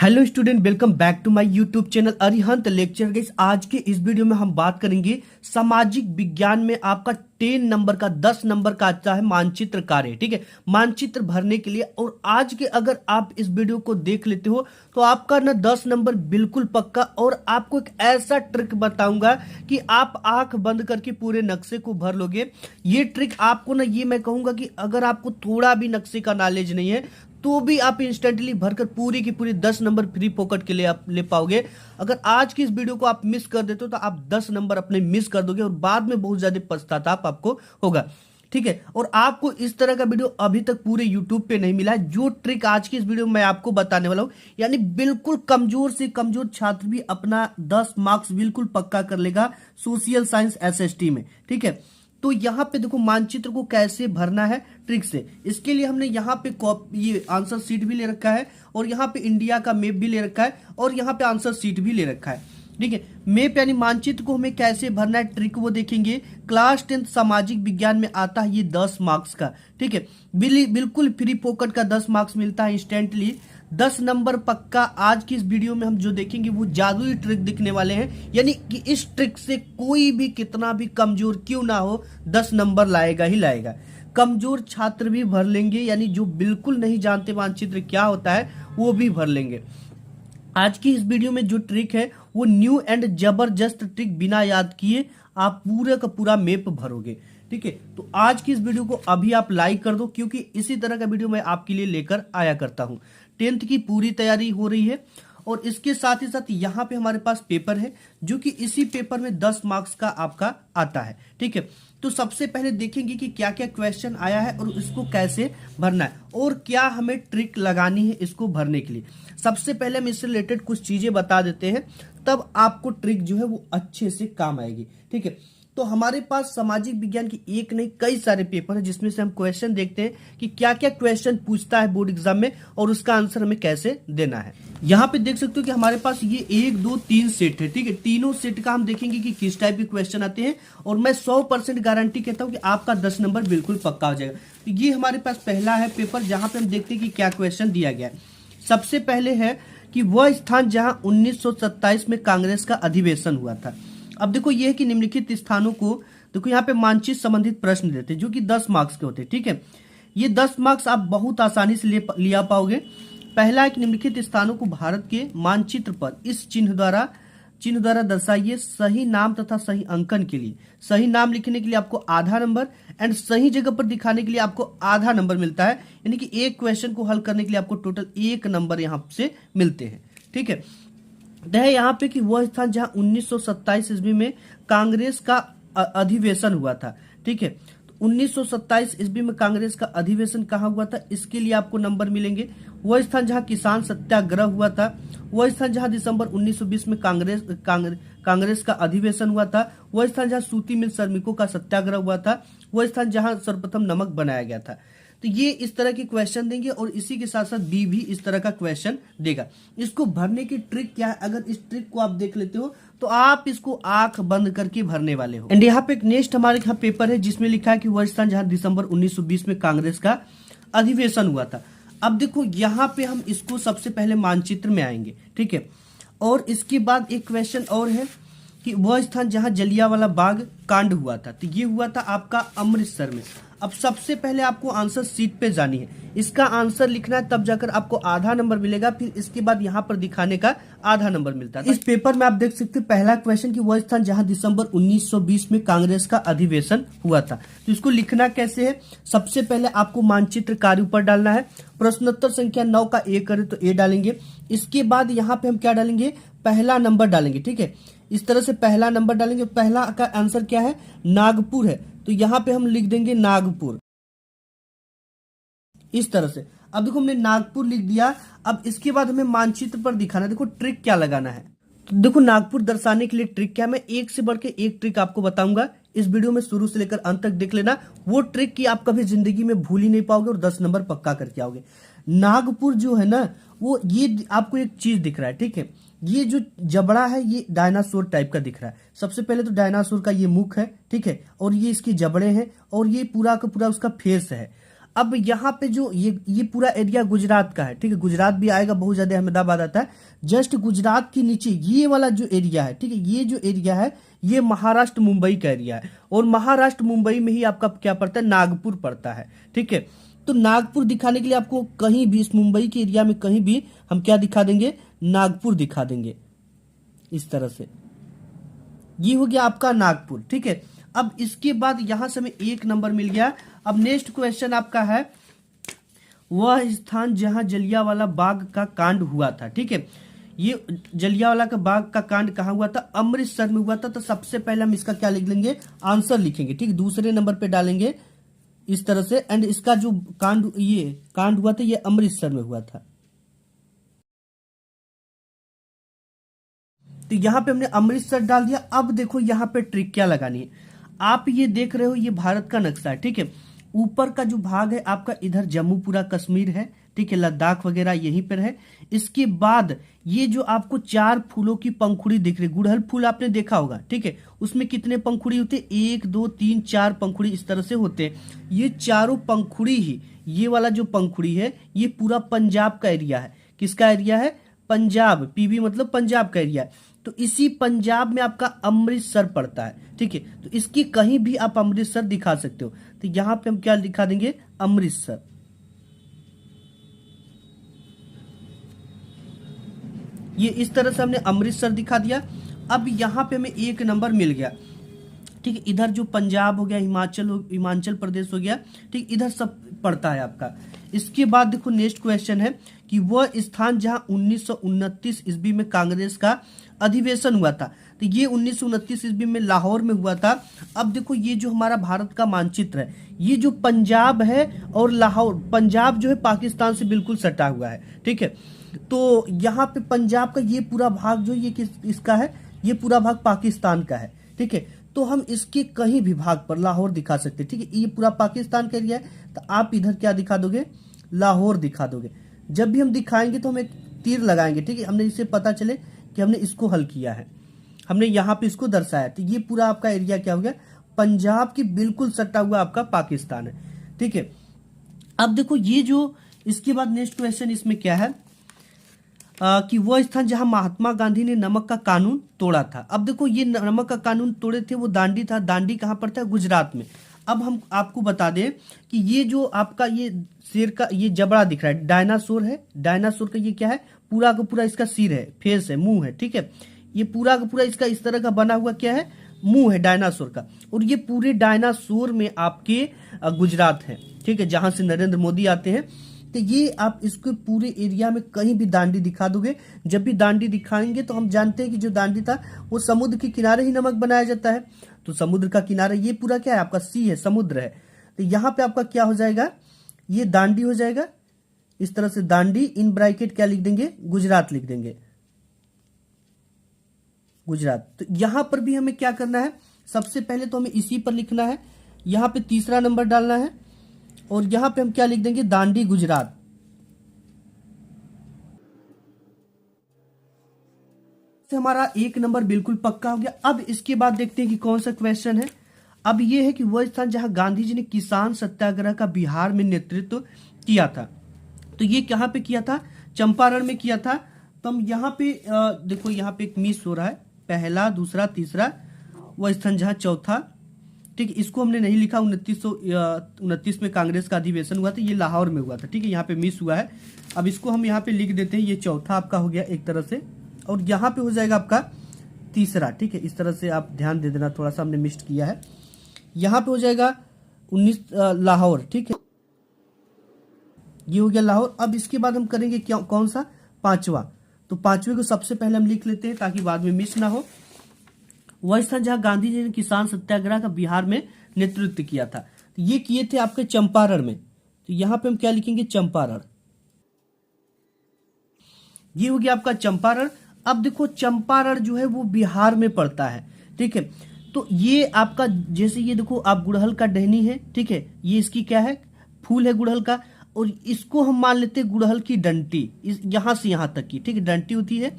Hello student, welcome back to my YouTube channel Arihant lecture. Guys, आज के इस video में हम बात करेंगे सामाजिक विज्ञान में आपका 10 नंबर का 10 नंबर का आता है मानचित्र कार्य। ठीक है, मानचित्र भरने के लिए। और आज के अगर आप इस वीडियो को देख लेते हो तो आपका ना 10 नंबर बिल्कुल पक्का। और आपको एक ऐसा ट्रिक बताऊंगा कि आप आंख बंद करके पूरे नक्शे को भर लोगे। ये ट्रिक आपको ना, ये मैं कहूंगा कि अगर आपको थोड़ा भी नक्शे का नॉलेज नहीं है तो भी आप इंस्टेंटली भरकर पूरी की पूरी 10 नंबर फ्री पॉकेट के लिए आप ले पाओगे। अगर आज की इस वीडियो को आप मिस कर देते हो तो आप 10 नंबर अपने मिस कर दोगे और बाद में बहुत ज्यादा पछताताप आपको होगा। ठीक है, और आपको इस तरह का वीडियो अभी तक पूरे YouTube पे नहीं मिला है। जो ट्रिक आज की इस वीडियो में मैं आपको बताने वाला हूं, यानी बिल्कुल कमजोर से कमजोर छात्र भी अपना 10 मार्क्स बिल्कुल पक्का कर लेगा सोशल साइंस SST में। ठीक है, तो यहाँ पे देखो मानचित्र को कैसे भरना है ट्रिक से। इसके लिए हमने यहाँ पे ये आंसर शीट भी ले रखा है और यहाँ पे इंडिया का मैप भी ले रखा है और यहाँ पे आंसर शीट भी ले रखा है। ठीक है, मैप यानी मानचित्र को हमें कैसे भरना है ट्रिक वो देखेंगे। क्लास 10 सामाजिक विज्ञान में आता है ये 10 मार्क्स का। ठीक है, बिल्कुल फ्री पॉकेट का 10 मार्क्स मिलता है इंस्टेंटली। 10 नंबर पक्का। आज की इस वीडियो में हम जो देखेंगे वो जादुई ट्रिक दिखने वाले हैं, यानी कि इस ट्रिक से कोई भी कितना भी कमजोर क्यों ना हो 10 नंबर लाएगा ही लाएगा। कमजोर छात्र भी भर लेंगे, यानी जो बिल्कुल नहीं जानते मानचित्र क्या होता है वो भी भर लेंगे। आज की इस वीडियो में जो ट्रिक है वो न्यू एंड जबरदस्त ट्रिक, बिना याद किए आप पूरा का पूरा मैप भरोगे। ठीक है, तो आज की इस वीडियो को अभी आप लाइक कर दो, क्योंकि इसी तरह का वीडियो मैं आपके लिए लेकर आया करता हूं। 10th की पूरी तैयारी हो रही है और इसके साथ ही साथ यहाँ पे हमारे पास पेपर है जो कि इसी पेपर में 10 मार्क्स का आपका आता है। ठीक है, तो सबसे पहले देखेंगे कि क्या क्या क्वेश्चन आया है और इसको कैसे भरना है और क्या हमें ट्रिक लगानी है इसको भरने के लिए। सबसे पहले हम इससे रिलेटेड कुछ चीजें बता देते हैं, तब आपको ट्रिक जो है वो अच्छे से काम आएगी। ठीक है, तो हमारे पास सामाजिक विज्ञान की एक नहीं कई सारे पेपर है जिसमें से हम क्वेश्चन देखते हैं कि क्या क्या क्वेश्चन पूछता है बोर्ड एग्जाम में और उसका आंसर हमें कैसे देना है। यहाँ पे देख सकते हो कि हमारे पास ये 1 2 3 सेट है। ठीक है, तीनों सेट का हम देखेंगे कि किस टाइप के क्वेश्चन आते हैं और मैं 100% गारंटी कहता हूँ कि आपका 10 नंबर बिल्कुल पक्का हो जाएगा। तो ये हमारे पास पहला है पेपर जहां पे हम देखते हैं कि क्या क्वेश्चन दिया गया है। सबसे पहले है कि वह स्थान जहां 1927 में कांग्रेस का अधिवेशन हुआ था। अब देखो ये है कि निम्नलिखित स्थानों को देखो यहाँ पे मानचित्र संबंधित प्रश्न देते हैं जो कि 10 मार्क्स के होते हैं। ठीक है, ये 10 मार्क्स आप बहुत आसानी से लिया पाओगे। पहला है कि निम्नलिखित स्थानों को भारत के मानचित्र पर इस चिन्ह द्वारा दर्शाइए। सही नाम तथा सही अंकन के लिए, सही नाम लिखने के लिए आपको आधा नंबर एंड सही जगह पर दिखाने के लिए आपको आधा नंबर मिलता है, यानी कि एक क्वेश्चन को हल करने के लिए आपको टोटल 1 नंबर यहाँ से मिलते हैं। ठीक है, है यहाँ पे कि वह स्थान जहां 1927 ईस्वी में कांग्रेस का अधिवेशन हुआ था। ठीक है, तो 1927 ईस्वी में कांग्रेस का अधिवेशन कहाँ हुआ था, इसके लिए आपको नंबर मिलेंगे। वह स्थान जहां किसान सत्याग्रह हुआ था, वह स्थान जहां दिसंबर 1920 में कांग्रेस का अधिवेशन हुआ था, वह स्थान जहां सूती मिल श्रमिकों का सत्याग्रह हुआ था, वह स्थान जहां सर्वप्रथम नमक बनाया गया था। तो ये इस तरह के क्वेश्चन देंगे और इसी के साथ साथ बी भी इस तरह का क्वेश्चन देगा। इसको भरने की ट्रिक क्या है, अगर इस ट्रिक को आप देख लेते हो तो आप इसको आंख बंद करके भरने वाले हो। एंड यहाँ पे एक नेक्स्ट हमारे यहाँ पेपर है जिसमें लिखा है कि वह स्थान जहां दिसंबर 1920 में कांग्रेस का अधिवेशन हुआ था। अब देखो यहाँ पे हम इसको सबसे पहले मानचित्र में आएंगे। ठीक है, और इसके बाद एक क्वेश्चन और है कि वह स्थान जहां जलियांवाला बाग कांड हुआ था, तो ये हुआ था आपका अमृतसर में। अब सबसे पहले आपको आंसर शीट पे जानी है, इसका आंसर लिखना है, तब जाकर आपको आधा नंबर मिलेगा। फिर इसके बाद यहाँ पर दिखाने का आधा नंबर मिलता है। इस पेपर में आप देख सकते हैं पहला क्वेश्चन कि वह स्थान जहां दिसंबर 1920 में कांग्रेस का अधिवेशन हुआ था। तो इसको लिखना कैसे है, सबसे पहले आपको मानचित्र कार्य ऊपर डालना है। प्रश्नोत्तर संख्या 9 का ए करे तो ए डालेंगे। इसके बाद यहाँ पे हम क्या डालेंगे, पहला नंबर डालेंगे। ठीक है, इस तरह से पहला नंबर डालेंगे। पहला का आंसर क्या है, नागपुर है, तो यहां पे हम लिख देंगे नागपुर इस तरह से। अब देखो हमने नागपुर लिख दिया। अब इसके बाद हमें मानचित्र पर दिखाना है। देखो ट्रिक क्या लगाना है, तो देखो नागपुर दर्शाने के लिए ट्रिक क्या है, मैं एक से बढ़ के एक ट्रिक आपको बताऊंगा। इस वीडियो में शुरू से लेकर अंत तक देख लेना, वो ट्रिक की आप कभी जिंदगी में भूल ही नहीं पाओगे और 10 नंबर पक्का करके आओगे। नागपुर जो है ना, वो ये आपको एक चीज दिख रहा है। ठीक है, ये जो जबड़ा है ये डायनासोर टाइप का दिख रहा है। सबसे पहले तो डायनासोर का ये मुख है। ठीक है, और ये इसके जबड़े हैं और ये पूरा का पूरा उसका फेस है। अब यहाँ पे जो ये पूरा एरिया गुजरात का है, ठीक है, गुजरात भी आएगा, बहुत ज्यादा अहमदाबाद आता है। जस्ट गुजरात के नीचे ये वाला जो एरिया है, ठीक है, ये जो एरिया है ये महाराष्ट्र मुंबई का एरिया है, और महाराष्ट्र मुंबई में ही आपका क्या पड़ता है, नागपुर पड़ता है, ठीक है। तो नागपुर दिखाने के लिए आपको कहीं भी इस मुंबई के एरिया में कहीं भी हम क्या दिखा देंगे, नागपुर दिखा देंगे इस तरह से। ये हो गया आपका नागपुर, ठीक है। अब इसके बाद यहां से हमें 1 नंबर मिल गया। अब नेक्स्ट क्वेश्चन आपका है, वह स्थान जहां जलियांवाला बाग का कांड हुआ था, ठीक है। ये जलियांवाला का बाग का कांड कहां हुआ था, अमृतसर में हुआ था। तो सबसे पहले हम इसका क्या लिख लेंगे, आंसर लिखेंगे, ठीक, दूसरे नंबर पे डालेंगे इस तरह से। एंड इसका जो ये कांड हुआ था ये अमृतसर में हुआ था। तो यहां पे हमने अमृतसर डाल दिया। अब देखो यहां पे ट्रिक क्या लगानी है। आप ये देख रहे हो ये भारत का नक्शा है, ठीक है। ऊपर का जो भाग है आपका इधर जम्मू पूरा कश्मीर है, ठीक है, लद्दाख वगैरह यहीं पर है। इसके बाद ये जो आपको 4 फूलों की पंखुड़ी दिख रही, गुड़हल फूल आपने देखा होगा, ठीक है, उसमें कितने पंखुड़ी होते हैं, 1 2 3 4 पंखुड़ी इस तरह से होते हैं। ये चारों पंखुड़ी ही, ये वाला जो पंखुड़ी है ये पूरा पंजाब का एरिया है। किसका एरिया है, पंजाब, पीबी मतलब पंजाब का एरिया है। तो इसी पंजाब में आपका अमृतसर पड़ता है, ठीक है। तो इसकी कहीं भी आप अमृतसर दिखा सकते हो। तो यहां पे हम क्या दिखा देंगे, अमृतसर। ये इस तरह से हमने अमृतसर दिखा दिया। अब यहां पे हमें 1 नंबर मिल गया, ठीक है। इधर जो पंजाब हो गया, हिमाचल प्रदेश हो गया, ठीक, इधर सब पड़ता है आपका। इसके बाद देखो नेक्स्ट क्वेश्चन है कि वह स्थान जहां 1929 ईस्वी में कांग्रेस का अधिवेशन हुआ था। तो ये 1929 ईस्वी में लाहौर में हुआ था। अब देखो ये जो हमारा भारत का मानचित्र है, ये जो पंजाब है और लाहौर, पंजाब जो है पाकिस्तान से बिल्कुल सटा हुआ है, ठीक है। तो यहाँ पे पंजाब का ये पूरा भाग जो ये इसका है, ये पूरा भाग पाकिस्तान का है, ठीक है। तो हम इसके कहीं भी भाग पर लाहौर दिखा सकते हैं, ठीक है। ये पूरा पाकिस्तान का एरिया है, तो आप इधर क्या दिखा दोगे, लाहौर दिखा दोगे। जब भी हम दिखाएंगे तो हम एक तीर लगाएंगे, ठीक है, हमने इससे पता चले कि हमने इसको हल किया है, हमने यहाँ पे इसको दर्शाया। तो ये पूरा आपका एरिया क्या हो गया, पंजाब की बिल्कुल सटा हुआ आपका पाकिस्तान है, ठीक है। अब देखो ये जो इसके बाद नेक्स्ट क्वेश्चन इसमें क्या है कि वह स्थान जहां महात्मा गांधी ने नमक का कानून तोड़ा था। अब देखो ये नमक का कानून तोड़े थे वो दांडी था। दांडी कहां पर था, गुजरात में। अब हम आपको बता दें कि ये जो आपका ये शेर का ये जबड़ा दिख रहा है, डायनासोर है। डायनासोर का ये क्या है, पूरा का पूरा इसका सिर है, फेस है, मुंह है, ठीक है। ये पूरा का पूरा इसका इस तरह का बना हुआ क्या है, मुंह है डायनासोर का। और ये पूरे डायनासोर में आपके गुजरात है, ठीक है, जहां से नरेंद्र मोदी आते हैं। तो ये आप इसको पूरे एरिया में कहीं भी दांडी दिखा दोगे। जब भी दांडी दिखाएंगे तो हम जानते हैं कि जो दांडी था वो समुद्र के किनारे ही नमक बनाया जाता है। तो समुद्र का किनारा ये पूरा क्या है आपका, सी है, समुद्र है। तो यहाँ पे आपका क्या हो जाएगा, ये दांडी हो जाएगा इस तरह से। दांडी इन ब्रैकेट क्या लिख देंगे, गुजरात लिख देंगे, गुजरात। तो यहां पर भी हमें क्या करना है, सबसे पहले तो हमें इसी पर लिखना है, यहां पे तीसरा नंबर डालना है, और यहां पे हम क्या लिख देंगे, दांडी गुजरात। से हमारा 1 नंबर बिल्कुल पक्का हो गया। अब इसके बाद देखते हैं कि कौन सा क्वेश्चन है। अब यह है कि वह स्थान जहां गांधी जी ने किसान सत्याग्रह का बिहार में नेतृत्व किया था। तो ये कहां पे किया था, चंपारण में किया था। तो हम यहाँ पे देखो यहाँ पे एक मिस हो रहा है, पहला दूसरा तीसरा, वह स्थान जहां चौथा, ठीक है, इसको हमने नहीं लिखा। 1929 में कांग्रेस का अधिवेशन हुआ था, ये लाहौर में हुआ था, ठीक है, यहाँ पे मिस हुआ है। अब इसको हम यहाँ पे लिख देते हैं, ये चौथा आपका हो गया एक तरह से, और यहाँ पे हो जाएगा आपका तीसरा, ठीक है। इस तरह से आप ध्यान दे देना, थोड़ा सा हमने मिस किया है। यहाँ पे हो जाएगा 19 लाहौर, ठीक है, ये हो गया लाहौर। अब इसके बाद हम करेंगे कौन सा, पांचवा। तो पांचवे को सबसे पहले हम लिख लेते हैं ताकि बाद में मिस ना हो। वह स्थान जहां गांधी जी ने किसान सत्याग्रह का बिहार में नेतृत्व किया था, तो ये किए थे आपके चंपारण में। तो यहां पे हम क्या लिखेंगे, चंपारण। ये हो गया आपका चंपारण। अब देखो चंपारण जो है वो बिहार में पड़ता है, ठीक है। तो ये आपका जैसे ये देखो आप गुड़हल का टहनी है, ठीक है, ये इसकी क्या है, फूल है गुड़हल का, और इसको हम मान लेते हैं गुड़हल की डंटी, यहां से यहां तक की, ठीक है, डंटी होती है।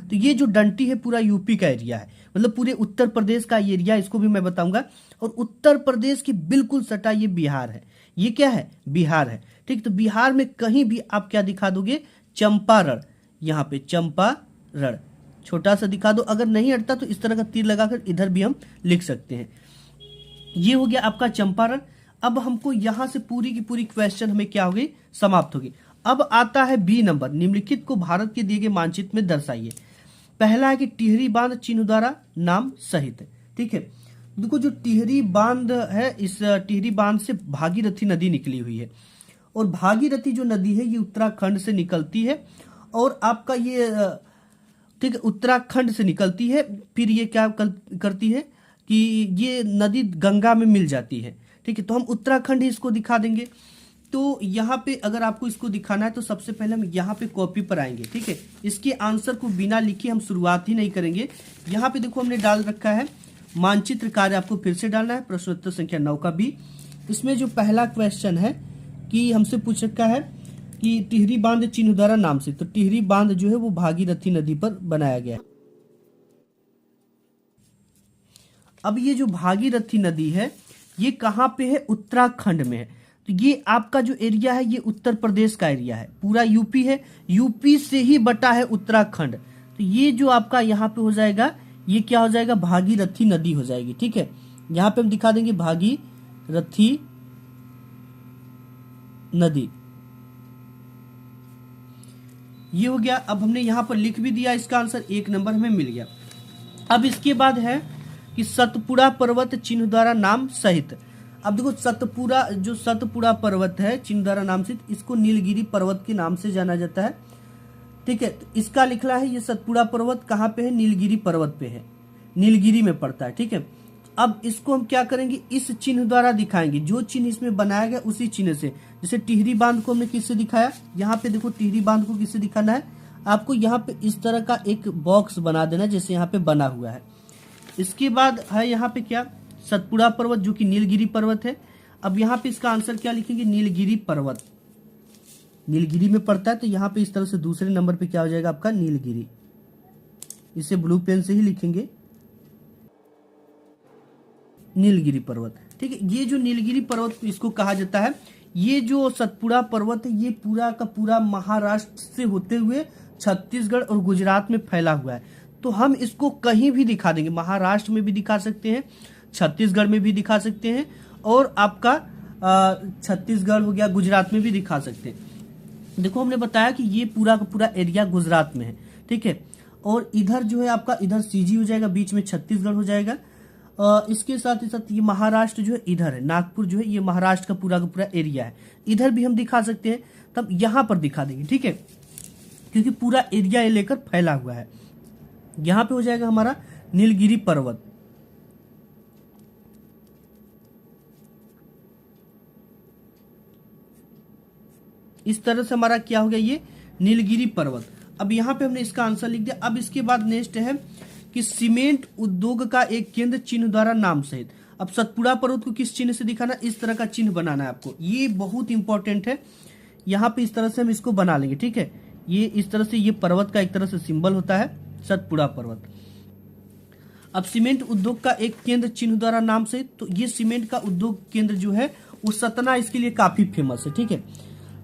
तो ये जो डंटी है पूरा यूपी का एरिया है, मतलब पूरे उत्तर प्रदेश का एरिया, इसको भी मैं बताऊंगा। और उत्तर प्रदेश की बिल्कुल सटा ये बिहार है, ये क्या है, बिहार है। ठीक, तो बिहार में कहीं भी आप क्या दिखा दोगे, चंपारण, यहाँ पे चंपारण छोटा सा दिखा दो। अगर नहीं हटता तो इस तरह का तीर लगाकर इधर भी हम लिख सकते हैं। ये हो गया आपका चंपारण। अब हमको यहां से पूरी की पूरी क्वेश्चन हमें क्या हो गई, समाप्त होगी। अब आता है बी नंबर, निम्नलिखित को भारत के दिए गए मानचित्र में दर्शाइए। पहला है कि टिहरी बांध चिन्ह द्वारा नाम सहित। ठीक है, देखो जो टिहरी बांध है, इस टिहरी बांध से भागीरथी नदी निकली हुई है, और भागीरथी जो नदी है ये उत्तराखंड से निकलती है, और आपका ये ठीक है उत्तराखंड से निकलती है, फिर ये क्या करती है कि ये नदी गंगा में मिल जाती है। ठीक है, तो हम उत्तराखंड ही इसको दिखा देंगे। तो यहाँ पे अगर आपको इसको दिखाना है तो सबसे पहले हम यहाँ पे कॉपी पर आएंगे। ठीक है, इसके आंसर को बिना लिखे हम शुरुआत ही नहीं करेंगे। यहाँ पे देखो हमने डाल रखा है मानचित्र कार्य, आपको फिर से डालना है प्रश्नोत्तर संख्या 9 का बी। इसमें जो पहला क्वेश्चन है कि हमसे पूछ रखा है कि टिहरी बांध चिन्ह द्वारा नाम से, तो टिहरी बांध जो है वो भागीरथी नदी पर बनाया गया है। अब ये जो भागीरथी नदी है ये कहाँ पे है, उत्तराखंड में है। तो ये आपका जो एरिया है ये उत्तर प्रदेश का एरिया है, पूरा यूपी है, यूपी से ही बटा है उत्तराखंड। तो ये जो आपका यहाँ पे हो जाएगा, ये क्या हो जाएगा, भागीरथी नदी हो जाएगी। ठीक है, यहाँ पे हम दिखा देंगे भागीरथी नदी, ये हो गया। अब हमने यहाँ पर लिख भी दिया, इसका आंसर 1 नंबर हमें मिल गया। अब इसके बाद है कि सतपुड़ा पर्वत चिन्ह द्वारा नाम सहित। अब देखो सतपुड़ा पर्वत है चिन्ह द्वारा नाम सहित, इसको नीलगिरी पर्वत के नाम से जाना जाता है। ठीक है, तो इसका लिखना है ये सतपुड़ा पर्वत कहाँ पे है, नीलगिरी पर्वत पे है, नीलगिरी में पड़ता है। ठीक है, अब इसको हम क्या करेंगे, इस चिन्ह द्वारा दिखाएंगे, जो चिन्ह इसमें बनाया गया उसी चिन्ह से। जैसे टिहरी बांध को हमने किससे दिखाया, यहाँ पे देखो टिहरी बांध को किससे दिखाना है, आपको यहाँ पे इस तरह का एक बॉक्स बना देना जैसे यहाँ पे बना हुआ है। इसके बाद है यहाँ पे क्या, सतपुड़ा पर्वत जो कि नीलगिरी पर्वत है। अब यहाँ पे इसका आंसर क्या लिखेंगे, नीलगिरी पर्वत, नीलगिरी में पड़ता है, तो यहाँ पे इस तरह से दूसरे नंबर पे क्या हो जाएगा आपका, नीलगिरी। इसे ब्लू पेन से ही लिखेंगे, नीलगिरी पर्वत। ठीक है, ये जो नीलगिरी पर्वत इसको कहा जाता है, ये जो सतपुड़ा पर्वत है ये पूरा का पूरा महाराष्ट्र से होते हुए छत्तीसगढ़ और गुजरात में फैला हुआ है। तो हम इसको कहीं भी दिखा देंगे, महाराष्ट्र में भी दिखा सकते हैं, छत्तीसगढ़ में भी दिखा सकते हैं, और आपका छत्तीसगढ़ हो गया, गुजरात में भी दिखा सकते हैं। देखो हमने बताया कि ये पूरा का पूरा एरिया गुजरात में है। ठीक है, और इधर जो है आपका, इधर सीजी हो जाएगा, बीच में छत्तीसगढ़ हो जाएगा। इसके साथ ही साथ ये महाराष्ट्र जो है इधर है, नागपुर जो है ये महाराष्ट्र का पूरा एरिया है। इधर भी हम दिखा सकते हैं, तब यहाँ पर दिखा देंगे। ठीक है, क्योंकि पूरा एरिया ये लेकर फैला हुआ है। यहाँ पे हो जाएगा हमारा नीलगिरी पर्वत। इस तरह से हमारा क्या हो गया, ये नीलगिरी पर्वत। अब यहाँ पे हमने इसका आंसर लिख दिया। अब इसके बाद नेक्स्ट है कि सीमेंट उद्योग का एक केंद्र चिन्ह द्वारा नाम सहित। अब सतपुड़ा पर्वत को किस चिन्ह से दिखाना, इस तरह का चिन्ह बनाना है आपको, ये बहुत इंपॉर्टेंट है। यहाँ पे इस तरह से हम इसको बना लेंगे। ठीक है, ये इस तरह से, ये पर्वत का एक तरह से सिंबल होता है, सतपुड़ा पर्वत। अब सीमेंट उद्योग का एक केंद्र चिन्ह द्वारा नाम सहित, तो ये सीमेंट का उद्योग केंद्र जो है वो सतना इसके लिए काफी फेमस है। ठीक है,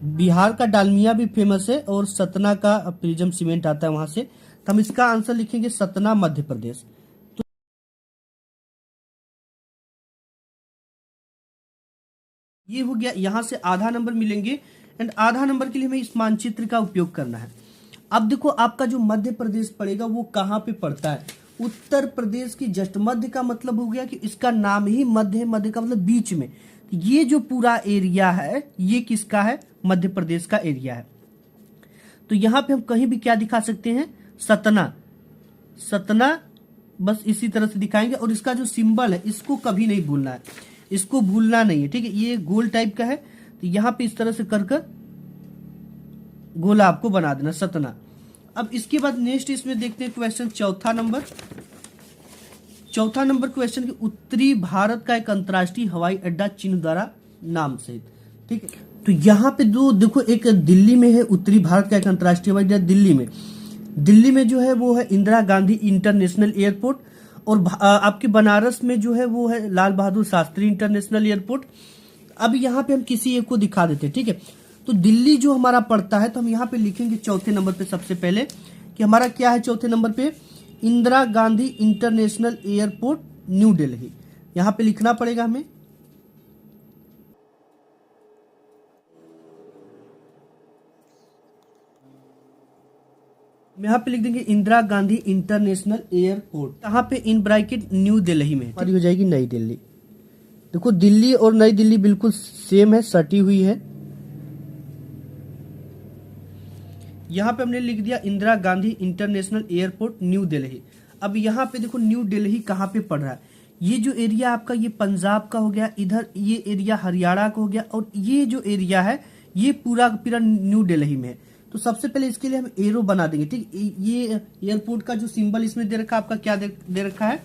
बिहार का डालमिया भी फेमस है, और सतना का प्रिज्म सीमेंट आता है वहां से। तो हम इसका आंसर लिखेंगे सतना, मध्य प्रदेश। तो ये हो गया, यहां से आधा नंबर मिलेंगे, एंड आधा नंबर के लिए हमें इस मानचित्र का उपयोग करना है। अब देखो आपका जो मध्य प्रदेश पड़ेगा वो कहाँ पे पड़ता है, उत्तर प्रदेश की जस्ट मध्य का मतलब हो गया कि इसका नाम ही मध्य है, मध्य का मतलब बीच में। ये जो पूरा एरिया है ये किसका है, मध्य प्रदेश का एरिया है। तो यहाँ पे हम कहीं भी क्या दिखा सकते हैं, सतना, सतना बस इसी तरह से दिखाएंगे। और इसका जो सिंबल है इसको कभी नहीं भूलना है, इसको भूलना नहीं है। ठीक है, ये गोल टाइप का है, तो यहाँ पे इस तरह से कर गोला आपको बना देना, सतना। अब इसके बाद नेक्स्ट इसमें देखते हैं क्वेश्चन चौथा नंबर क्वेश्चन के उत्तरी भारत का एक अंतर्राष्ट्रीय हवाई अड्डा चिन्ह द्वारा नाम सहित। ठीक है, तो यहाँ पे दो देखो, एक दिल्ली में है, उत्तरी भारत का एक अंतर्राष्ट्रीय हवाई अड्डा दिल्ली में जो है वो है इंदिरा गांधी इंटरनेशनल एयरपोर्ट, और आपके बनारस में जो है वो है लाल बहादुर शास्त्री इंटरनेशनल एयरपोर्ट। अब यहाँ पे हम किसी एक को दिखा देते हैं, ठीक है। तो दिल्ली जो हमारा पड़ता है, तो हम यहाँ पे लिखेंगे चौथे नंबर पे सबसे पहले कि हमारा क्या है चौथे नंबर पे, Indira Gandhi international airport new Delhi. यहाँ पे लिखना पड़ेगा हमें। यहाँ पे लिख देंगे इंदिरा गांधी इंटरनेशनल एयरपोर्ट, कहाँ पे, इन ब्रैकेट न्यू दिल्ली में, हमारी हो जाएगी नई दिल्ली। देखो दिल्ली और नई दिल्ली बिल्कुल सेम है, सटी हुई है। यहाँ पे हमने लिख दिया Indira Gandhi international airport new Delhi. अब यहाँ पे देखो न्यू दिल्ली कहाँ पे पड़ रहा है, ये जो एरिया आपका ये पंजाब का हो गया, इधर ये एरिया हरियाणा का हो गया, और ये जो एरिया है ये पूरा पूरा न्यू दिल्ली में है। तो सबसे पहले इसके लिए हम एरो बना देंगे, ठीक। ये एयरपोर्ट का जो सिंबल इसमें दे रखा है, आपका क्या दे रखा है,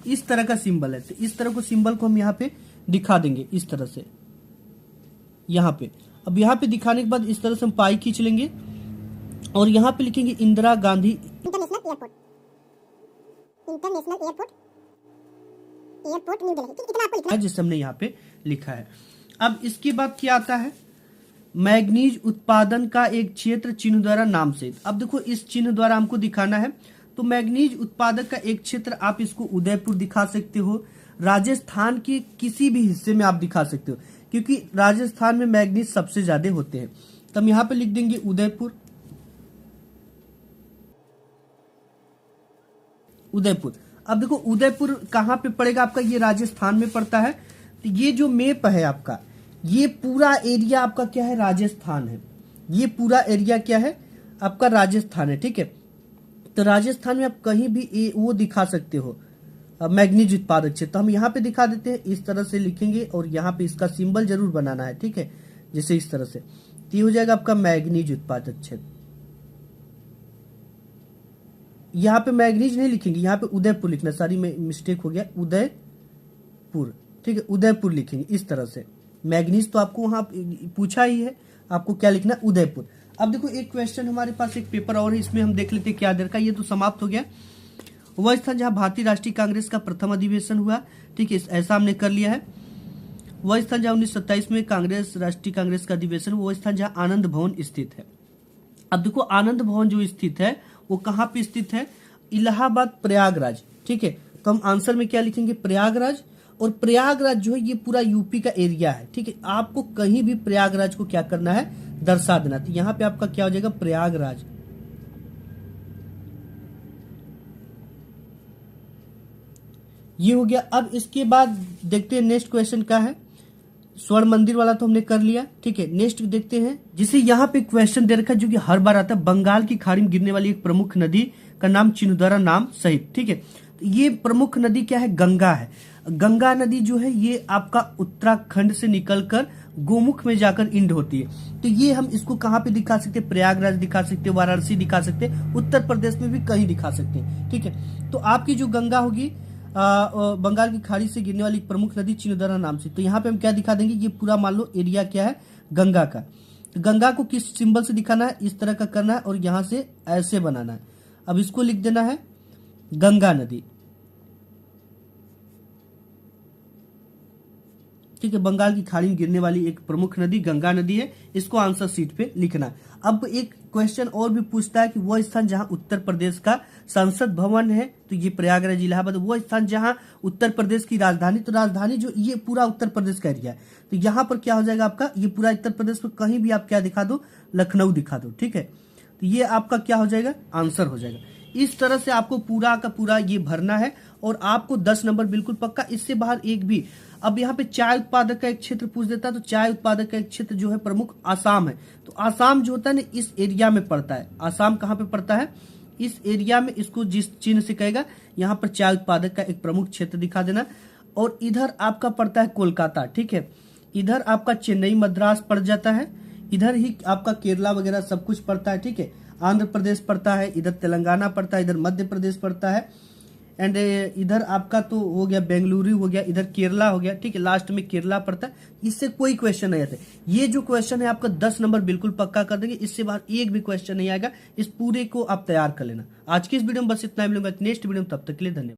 इस तरह का सिंबल है। तो इस तरह को सिंबल को हम यहाँ पे दिखा देंगे इस तरह से, यहाँ पे। अब यहाँ पे दिखाने के बाद इस तरह से हम पाई खींच लेंगे और यहाँ पे लिखेंगे Indira Gandhi international airport new Delhi, इतना आपको लिखना है, जिससे हमने यहाँ पे लिखा है। अब इसके बाद क्या आता है, मैग्नीज उत्पादन का एक क्षेत्र चिन्ह द्वारा नाम से। अब देखो इस चिन्ह द्वारा हमको दिखाना है, तो मैग्नीज उत्पादक का एक क्षेत्र, आप इसको उदयपुर दिखा सकते हो, राजस्थान के किसी भी हिस्से में आप दिखा सकते हो, क्योंकि राजस्थान में मैग्नीज सबसे ज्यादा होते हैं। तो हम यहाँ पे लिख देंगे उदयपुर। उदयपुर, अब देखो उदयपुर कहाँ पे पड़ेगा आपका, ये राजस्थान में पड़ता है। तो ये जो मैप है आपका, ये पूरा एरिया आपका क्या है, राजस्थान है। ये पूरा एरिया क्या है आपका, राजस्थान है, ठीक है। तो राजस्थान में आप कहीं भी वो दिखा सकते हो मैग्नीज उत्पादक क्षेत्र। तो हम यहाँ पे दिखा देते हैं, इस तरह से लिखेंगे और यहाँ पे इसका सिंबल जरूर बनाना है, ठीक है, जैसे इस तरह से। तो ये हो जाएगा आपका मैग्नीज उत्पादक क्षेत्र। यहाँ पे मैग्नीज नहीं लिखेंगे, यहाँ पे उदयपुर लिखना, सारी में मिस्टेक हो गया, उदयपुर, ठीक है, उदयपुर लिखेंगे इस तरह से। मैग्नीज तो आपको वहां पूछा ही है, आपको क्या लिखना है, उदयपुर। अब देखो एक क्वेश्चन हमारे पास, एक पेपर और है, इसमें हम देख लेते हैं क्या दे रखा है। ये तो समाप्त हो गया। वह स्थान जहां भारतीय राष्ट्रीय कांग्रेस का प्रथम अधिवेशन हुआ, ठीक है, ऐसा हमने कर लिया है। वह स्थान जहां 1927 में राष्ट्रीय कांग्रेस का अधिवेशन, वो स्थान जहां आनंद भवन स्थित है। अब देखो आनंद भवन जो स्थित है वो कहाँ पे स्थित है, इलाहाबाद प्रयागराज, ठीक है। तो हम आंसर में क्या लिखेंगे, प्रयागराज। और प्रयागराज जो है ये पूरा यूपी का एरिया है, ठीक है। आपको कहीं भी प्रयागराज को क्या करना है, दर्शा देना। तो यहाँ पे आपका क्या हो जाएगा, प्रयागराज। ये हो गया। अब इसके बाद देखते हैं नेक्स्ट क्वेश्चन क्या है। स्वर्ण मंदिर वाला तो हमने कर लिया, ठीक है। नेक्स्ट देखते हैं, जिसे यहाँ पे क्वेश्चन दे रखा है जो कि हर बार आता है, बंगाल की खाड़ी में गिरने वाली एक प्रमुख नदी का नाम चिन्ह द्वारा नाम सहित, ठीक है। तो ये प्रमुख नदी क्या है, गंगा है। गंगा नदी जो है ये आपका उत्तराखंड से निकलकर गोमुख में जाकर इंड होती है। तो ये हम इसको कहाँ पे दिखा सकते हैं, प्रयागराज दिखा सकते हैं, वाराणसी दिखा सकते हैं, उत्तर प्रदेश में भी कहीं दिखा सकते हैं, ठीक है। तो आपकी जो गंगा होगी बंगाल की खाड़ी से गिरने वाली प्रमुख नदी चिन्ह द्वारा नाम से। तो यहाँ पे हम क्या दिखा देंगे, ये पूरा मान लो एरिया क्या है, गंगा का। तो गंगा को किस सिंबल से दिखाना है, इस तरह का करना है और यहाँ से ऐसे बनाना है। अब इसको लिख देना है गंगा नदी, ठीक है। बंगाल की खाड़ी में गिरने वाली एक प्रमुख नदी गंगा नदी है, इसको आंसर शीट पे लिखना है। अब एक क्वेश्चन और भी पूछता है कि वह स्थान जहां उत्तर प्रदेश का संसद भवन है, तो ये प्रयागराज इलाहाबाद। वो स्थान जहां उत्तर प्रदेश की राजधानी, तो राजधानी जो ये पूरा उत्तर प्रदेश का एरिया है, तो यहाँ पर क्या हो जाएगा आपका, ये पूरा उत्तर प्रदेश में कहीं भी आप क्या दिखा दो, लखनऊ दिखा दो, ठीक है। तो ये आपका क्या हो जाएगा, आंसर हो जाएगा। इस तरह से आपको पूरा का पूरा ये भरना है और आपको 10 नंबर बिल्कुल पक्का। इससे बाहर एक भी, अब यहाँ पे चाय उत्पादक का एक क्षेत्र पूछ देता है, तो चाय उत्पादक का एक क्षेत्र जो है प्रमुख आसाम है। तो आसाम जो होता है ना, इस एरिया में पड़ता है। आसाम कहाँ पे पड़ता है, इस एरिया में। इसको जिस चिन्ह से कहेगा, यहाँ पर चाय उत्पादक का एक प्रमुख क्षेत्र दिखा देना। और इधर आपका पड़ता है कोलकाता, ठीक है। इधर आपका चेन्नई मद्रास पड़ जाता है, इधर ही आपका केरला वगैरह सब कुछ पड़ता है, ठीक है। आंध्र प्रदेश पड़ता है, इधर तेलंगाना पड़ता है, इधर मध्य प्रदेश पड़ता है, एंड इधर आपका तो हो गया बेंगलुरु हो गया, इधर केरला हो गया, ठीक है। लास्ट में केरला पड़ता है। इससे कोई क्वेश्चन नहीं आते। ये जो क्वेश्चन है आपका 10 नंबर बिल्कुल पक्का कर देंगे। इससे बाहर एक भी क्वेश्चन नहीं आएगा। इस पूरे को आप तैयार कर लेना। आज की इस वीडियो में बस इतना ही, मिलूंगा नेक्स्ट वीडियो में, तब तक के लिए धन्यवाद।